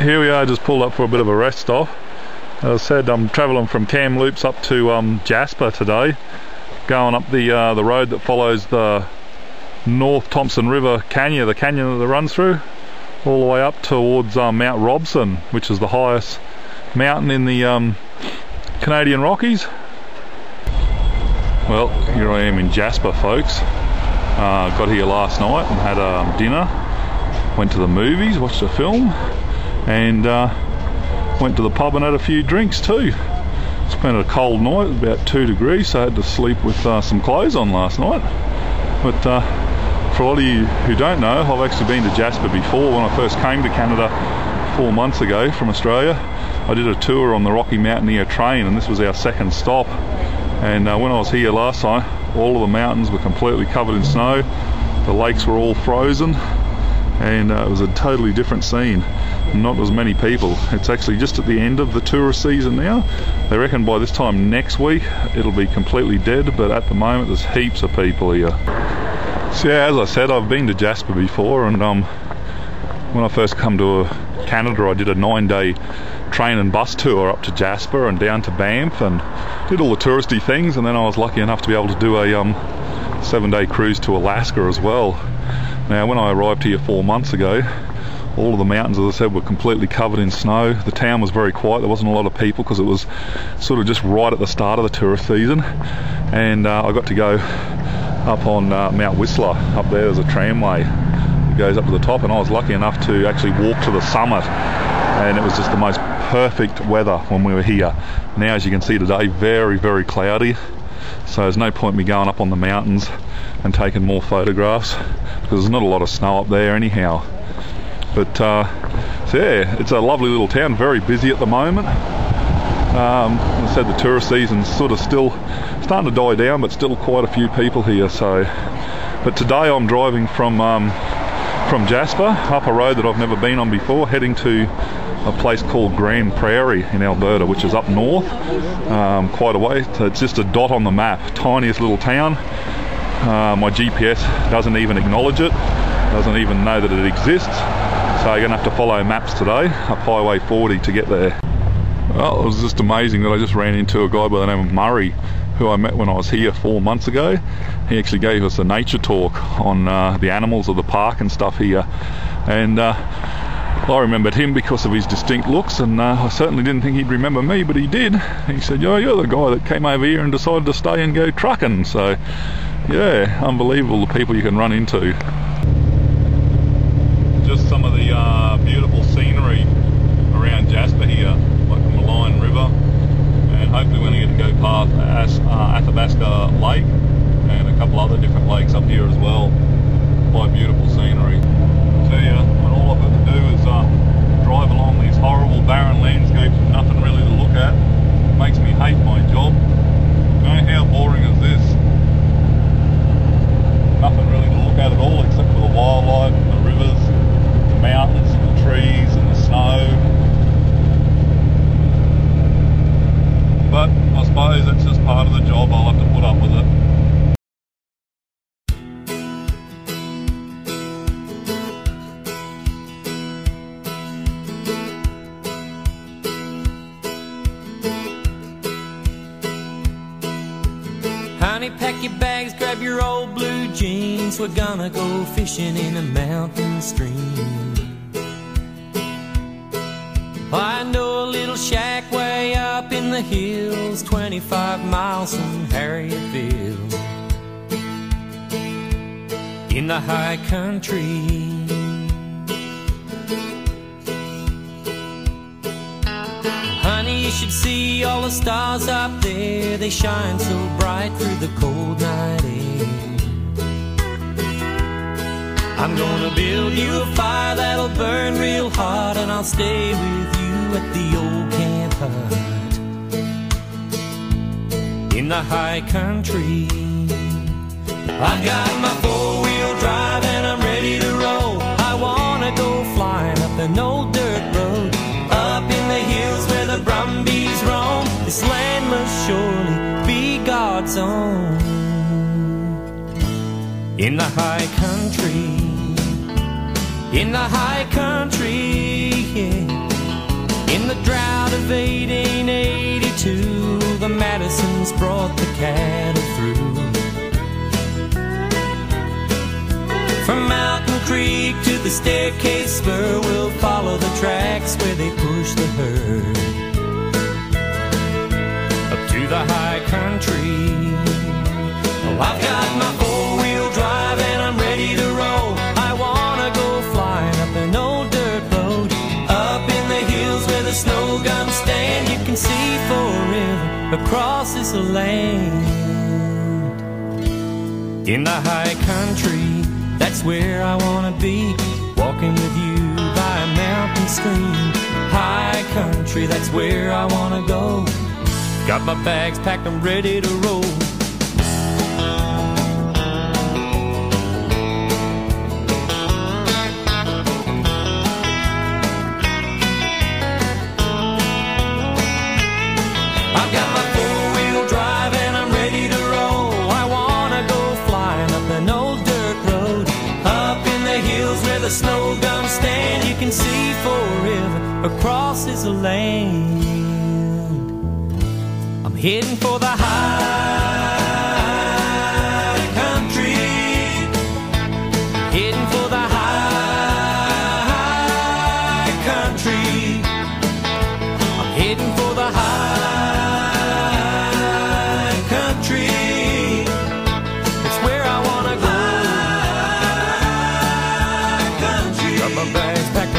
here we are, just pulled up for a bit of a rest stop. As I said, I'm travelling from Kamloops up to Jasper today, going up the road that follows the North Thompson River Canyon, the canyon that it runs through, all the way up towards Mount Robson, which is the highest mountain in the Canadian Rockies. Well, here I am in Jasper, folks. Got here last night and had dinner, went to the movies, watched a film, and went to the pub and had a few drinks too. Spent a cold night, it was about 2 degrees, so I had to sleep with some clothes on last night. But for a lot of you who don't know, I've actually been to Jasper before. When I first came to Canada 4 months ago from Australia, I did a tour on the Rocky Mountaineer train, and this was our second stop. And when I was here last time, all of the mountains were completely covered in snow, the lakes were all frozen, and it was a totally different scene. Not as many people. It's actually just at the end of the tourist season now. They reckon by this time next week it'll be completely dead, but at the moment there's heaps of people here. So yeah, as I said, I've been to Jasper before, and when I first come to Canada, I did a 9-day train and bus tour up to Jasper and down to Banff and did all the touristy things, and then I was lucky enough to be able to do a 7-day cruise to Alaska as well. Now when I arrived here 4 months ago, all of the mountains, as I said, were completely covered in snow. The town was very quiet, there wasn't a lot of people because it was sort of just right at the start of the tourist season. And I got to go up on Mount Whistler. Up there's a tramway that goes up to the top, and I was lucky enough to actually walk to the summit, and it was just the most perfect weather when we were here. Now, as you can see today, very, very cloudy, so there's no point me going up on the mountains and taking more photographs because there's not a lot of snow up there anyhow. But so yeah, it's a lovely little town, very busy at the moment. As I said, the tourist season's sort of still starting to die down, but still quite a few people here. So, but today I'm driving from Jasper up a road that I've never been on before, heading to a place called Grand Prairie in Alberta, which is up north, quite a way. So it's just a dot on the map, tiniest little town. My GPS doesn't even acknowledge it, doesn't even know that it exists. So you're going to have to follow maps today, up Highway 40 to get there. Well, it was just amazing that I just ran into a guy by the name of Murray, who I met when I was here 4 months ago. He actually gave us a nature talk on the animals of the park and stuff here. And I remembered him because of his distinct looks, and I certainly didn't think he'd remember me, but he did. He said, "Yo, you're the guy that came over here and decided to stay and go trucking." So yeah, unbelievable the people you can run into. Just some of the beautiful scenery around Jasper here, like the Malign River, and hopefully we're going to get to go past Athabasca Lake and a couple other different lakes up here as well. Quite beautiful scenery. I tell you, when all I've got to do is drive along these horrible barren landscapes with nothing really to look at, it makes me hate my job. You know, how boring is this? Nothing really to look at all except for the wildlife and the rivers, the mountains and the trees and the snow. But I suppose that's just part of the job, I'll have to put up with it. Honey, pack your bags, grab your old blue jeans. We're gonna go fishing in a mountain stream. I know a little shack way up in the hills, 25 miles from Harriettville, in the high country. Honey, you should see all the stars up there. They shine so bright through the cold night air. I'm gonna build you a fire that'll burn real hot, and I'll stay with you at the old camp hut in the high country. I got my four-wheel drive and I'm ready to roll. I wanna go flying up an old dirt road, up in the hills where the brumbies roam. This land must surely be God's own. In the high country, in the high country, yeah. of 1882, the Madisons brought the cattle through. From Mountain Creek to the Staircase Spur, we'll follow the tracks where they push the herd. Up to the high country, oh, I've got my four-wheel drive and I'm ready to roll. I wanna go flying up an old dirt road, up in the hills where the snow gums stand. You can see forever across this land. In the high country, that's where I wanna be, walking with you by a mountain stream. High country, that's where I wanna go. Got my bags packed, I'm ready to roll. I've got my four-wheel drive and I'm ready to roll. I wanna go flying up an old dirt road, up in the hills where the snow gums stand. You can see forever across this land. I'm heading for the high country, heading for the high country. I'm heading for the high country. It's where I wanna go. High country. Got my bags packed.